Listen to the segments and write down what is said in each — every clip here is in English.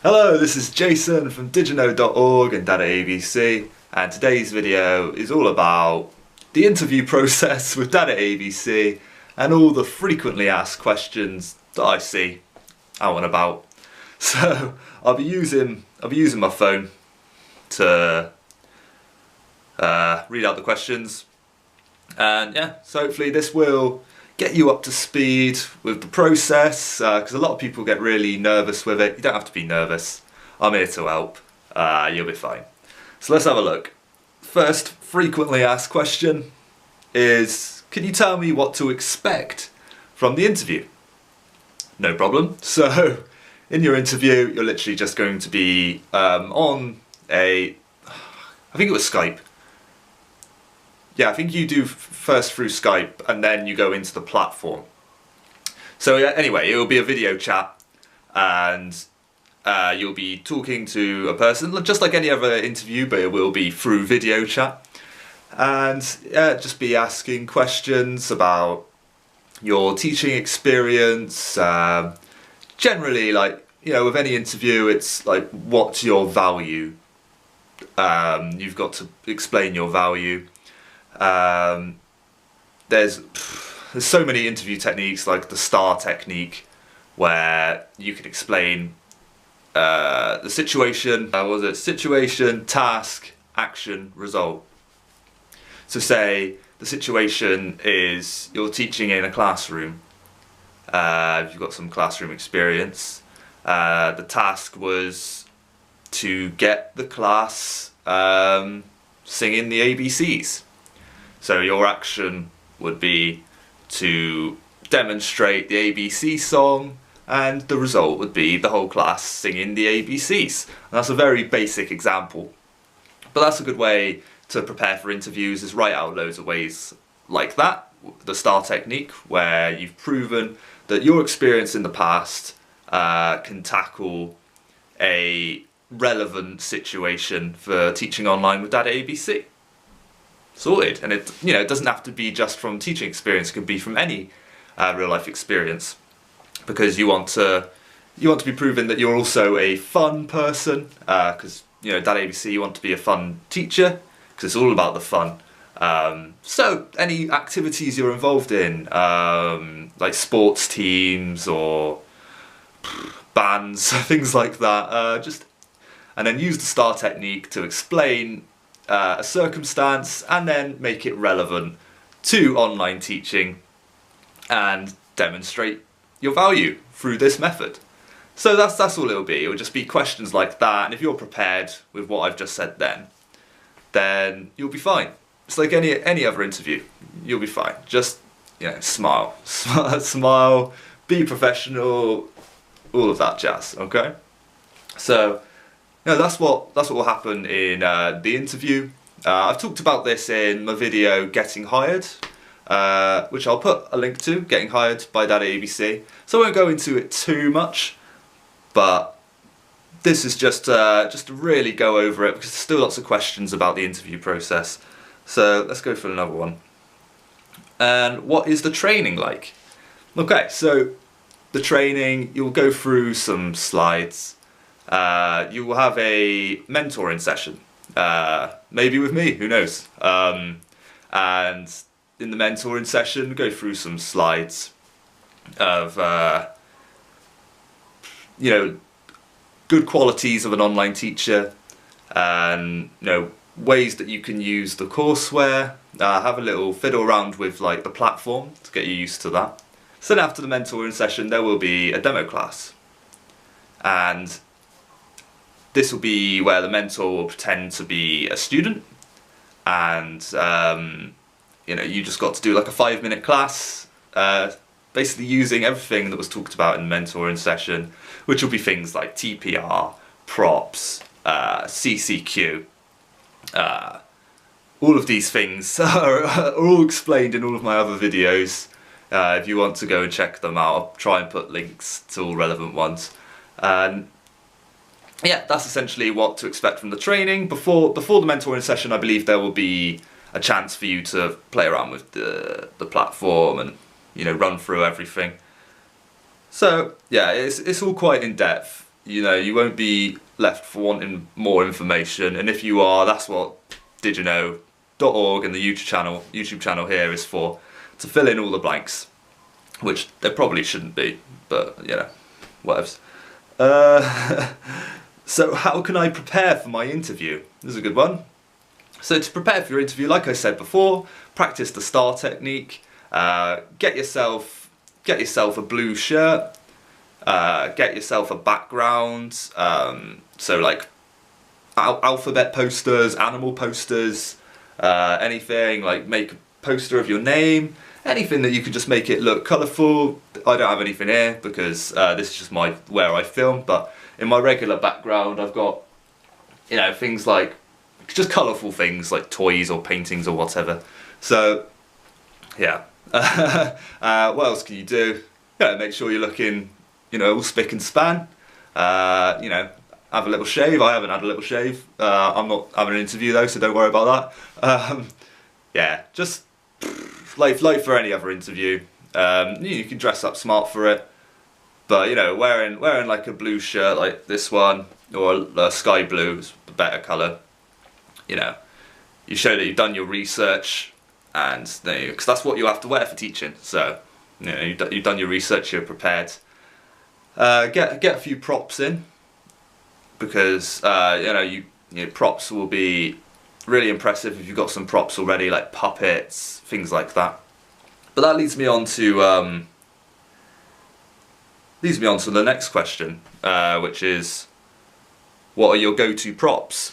Hello, this is Jason from DigiNo.org and DaDaABC, and today's video is all about the interview process with DaDaABC and all the frequently asked questions that I see out and about. So I'll be using my phone to read out the questions, and yeah, so hopefully this will get you up to speed with the process, because a lot of people get really nervous with it. You don't have to be nervous. I'm here to help. You'll be fine. So let's have a look. First frequently asked question is, can you tell me what to expect from the interview? No problem. So in your interview, you're literally just going to be on I think it was Skype. Yeah, I think you do first through Skype and then you go into the platform. So yeah, anyway, it will be a video chat, and you'll be talking to a person just like any other interview, but it will be through video chat. And yeah, just be asking questions about your teaching experience. Generally, like, you know, with any interview, it's like, what's your value? You've got to explain your value. There's so many interview techniques, like the STAR technique, where you can explain the situation. What was it? Situation, task, action, result. So say the situation is you're teaching in a classroom. You've got some classroom experience. The task was to get the class singing the ABCs. So your action would be to demonstrate the ABC song, and the result would be the whole class singing the ABCs. And that's a very basic example, but that's a good way to prepare for interviews, is write out loads of ways like that. The STAR technique, where you've proven that your experience in the past can tackle a relevant situation for teaching online with DaDaABC. Sorted. And it doesn't have to be just from teaching experience. It can be from any real life experience, because you want to be proven that you're also a fun person, because DaDaABC, you want to be a fun teacher because it's all about the fun. So any activities you're involved in, like sports teams or bands, things like that, and then use the STAR technique to explain a circumstance and then make it relevant to online teaching and demonstrate your value through this method. So that's all it'll be. It'll just be questions like that, and if you're prepared with what I've just said then you'll be fine. It's like any other interview. You'll be fine. Just smile, smile, be professional, all of that jazz. Okay. So that's what will happen in the interview. I've talked about this in my video Getting Hired, which I'll put a link to, Getting Hired by DaDaABC. So I won't go into it too much, but this is just to really go over it, because there's still lots of questions about the interview process. So let's go for another one. And what is the training like? Okay, so the training, you'll go through some slides. You will have a mentoring session, maybe with me, who knows, and in the mentoring session go through some slides of good qualities of an online teacher, and ways that you can use the courseware. Have a little fiddle around with like the platform to get you used to that. So then after the mentoring session there will be a demo class, and this will be where the mentor will pretend to be a student, and you just got to do like a 5-minute class, basically using everything that was talked about in the mentoring session, which will be things like TPR, props, CCQ. All of these things are all explained in all of my other videos. If you want to go and check them out, I'll try and put links to all relevant ones. Yeah, that's essentially what to expect from the training. Before the mentoring session, I believe there will be a chance for you to play around with the platform and run through everything. So yeah, it's all quite in depth. you know, you won't be left for wanting more information, and if you are, that's what DigiNo.org and the YouTube channel here is for, to fill in all the blanks, which there probably shouldn't be, but you know, whatevs. So how can I prepare for my interview? This is a good one. So to prepare for your interview, like I said before, practice the STAR technique. Get yourself a blue shirt. Get yourself a background. So like alphabet posters, animal posters, anything, like make a poster of your name. Anything that you can just make it look colourful. I don't have anything here because this is just where I film, but in my regular background I've got, you know, things like just colourful things like toys or paintings or whatever. So yeah. What else can you do? Yeah, make sure you're looking, you know, all spick and span. You know, have a little shave. I haven't had a little shave. I'm not having an interview though, so don't worry about that. Yeah, just like for any other interview, you can dress up smart for it. But you know, wearing like a blue shirt like this one, or a sky blue is a better colour. You know, you show that you've done your research, and because that's what you have to wear for teaching. So you know, you've done your research, you're prepared. Get a few props in, because you know, props will be really impressive if you've got some props already, like puppets, things like that. But that leads me on to the next question, which is, what are your go-to props?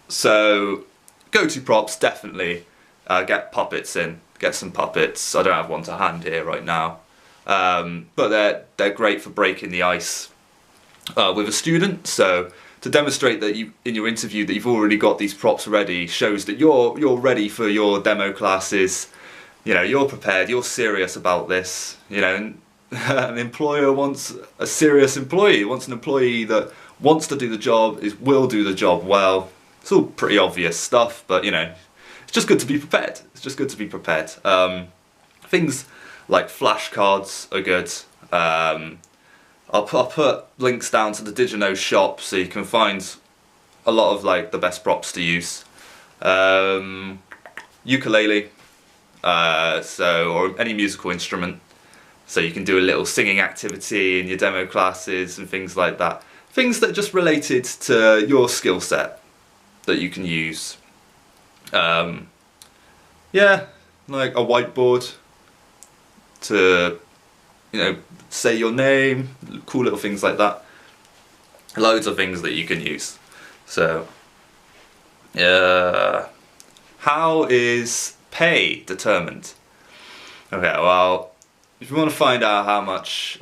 So go-to props, definitely get puppets in. Get some puppets. I don't have one to hand here right now, but they're great for breaking the ice with a student. So to demonstrate that in your interview that you've already got these props ready shows that you're ready for your demo classes. You know, you're prepared. You're serious about this. You know, and an employer wants a serious employee. Wants an employee that wants to do the job, will do the job well. It's all pretty obvious stuff, but you know, it's just good to be prepared. It's just good to be prepared. Things like flashcards are good. I'll put links down to the DigiNo shop so you can find a lot of like the best props to use. Ukulele, or any musical instrument, so you can do a little singing activity in your demo classes and things like that. Things that are just related to your skill set that you can use. Yeah, like a whiteboard to, you know, say your name, cool little things like that. Loads of things that you can use. So, how is pay determined? Okay, well, if you want to find out how much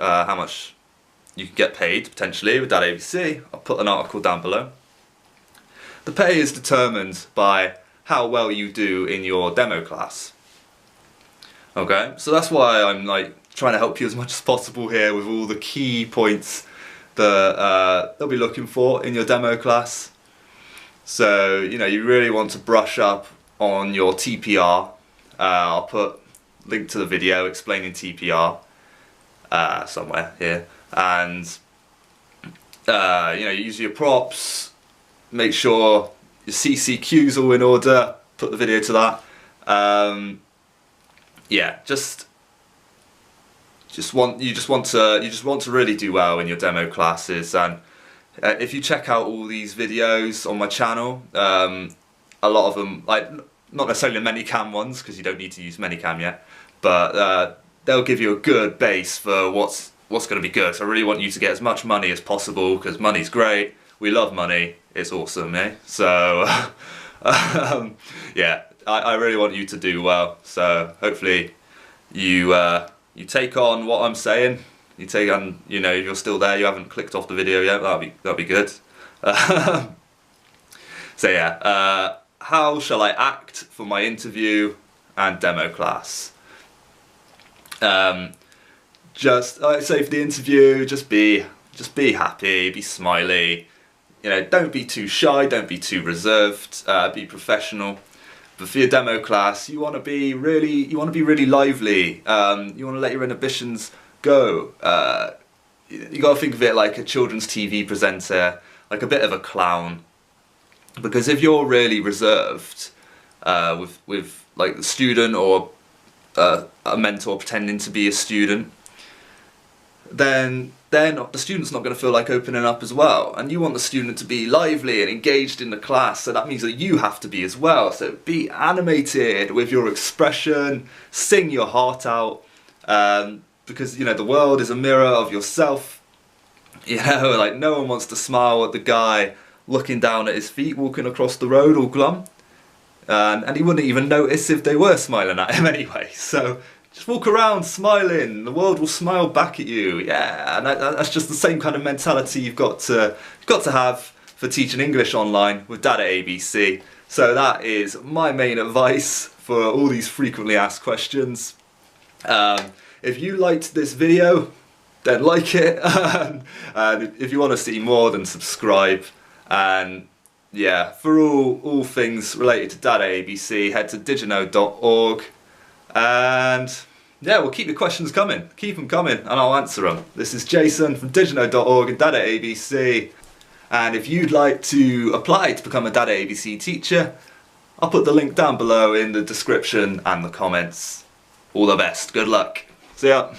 you can get paid potentially with DaDaABC, I'll put an article down below. The pay is determined by how well you do in your demo class. Okay, so that's why I'm like trying to help you as much as possible here with all the key points that they'll be looking for in your demo class. So you know, you really want to brush up on your TPR. I'll put a link to the video explaining TPR somewhere here, and you know, use your props. Make sure your CCQ's all in order. Put the video to that. Yeah, you just want to really do well in your demo classes. And if you check out all these videos on my channel, a lot of them, like not necessarily the Manycam ones, because you don't need to use Manycam yet, but they'll give you a good base for what's going to be good. So I really want you to get as much money as possible, because money's great. We love money. It's awesome, eh? So yeah, I really want you to do well. So hopefully you take on what I'm saying. You take on, you know, if you're still there, you haven't clicked off the video yet, that'll be good. So yeah, how shall I act for my interview and demo class? Just say for the interview, just be happy, be smiley. You know, don't be too shy, don't be too reserved. Be professional. But for your demo class, you want to be really lively. You want to let your inhibitions go. you got to think of it like a children's TV presenter, like a bit of a clown. Because if you're really reserved with like the student or a mentor pretending to be a student, then the student's not going to feel like opening up as well. And you want the student to be lively and engaged in the class, so that means that you have to be as well. So be animated with your expression, sing your heart out, because, you know, the world is a mirror of yourself. You know, like, no one wants to smile at the guy looking down at his feet walking across the road all glum. And he wouldn't even notice if they were smiling at him anyway. So just walk around smiling, the world will smile back at you. Yeah, and that's just the same kind of mentality you've got to have for teaching English online with DaDaABC. So that is my main advice for all these frequently asked questions. If you liked this video, then like it, and if you want to see more, then subscribe. And yeah, for all things related to DaDaABC, head to DigiNo.org, and yeah, we'll keep your questions coming. Keep them coming, and I'll answer them. This is Jason from DigiNo.org and DaDaABC, and if you'd like to apply to become a DaDaABC teacher, I'll put the link down below in the description and the comments. All the best. Good luck. See ya.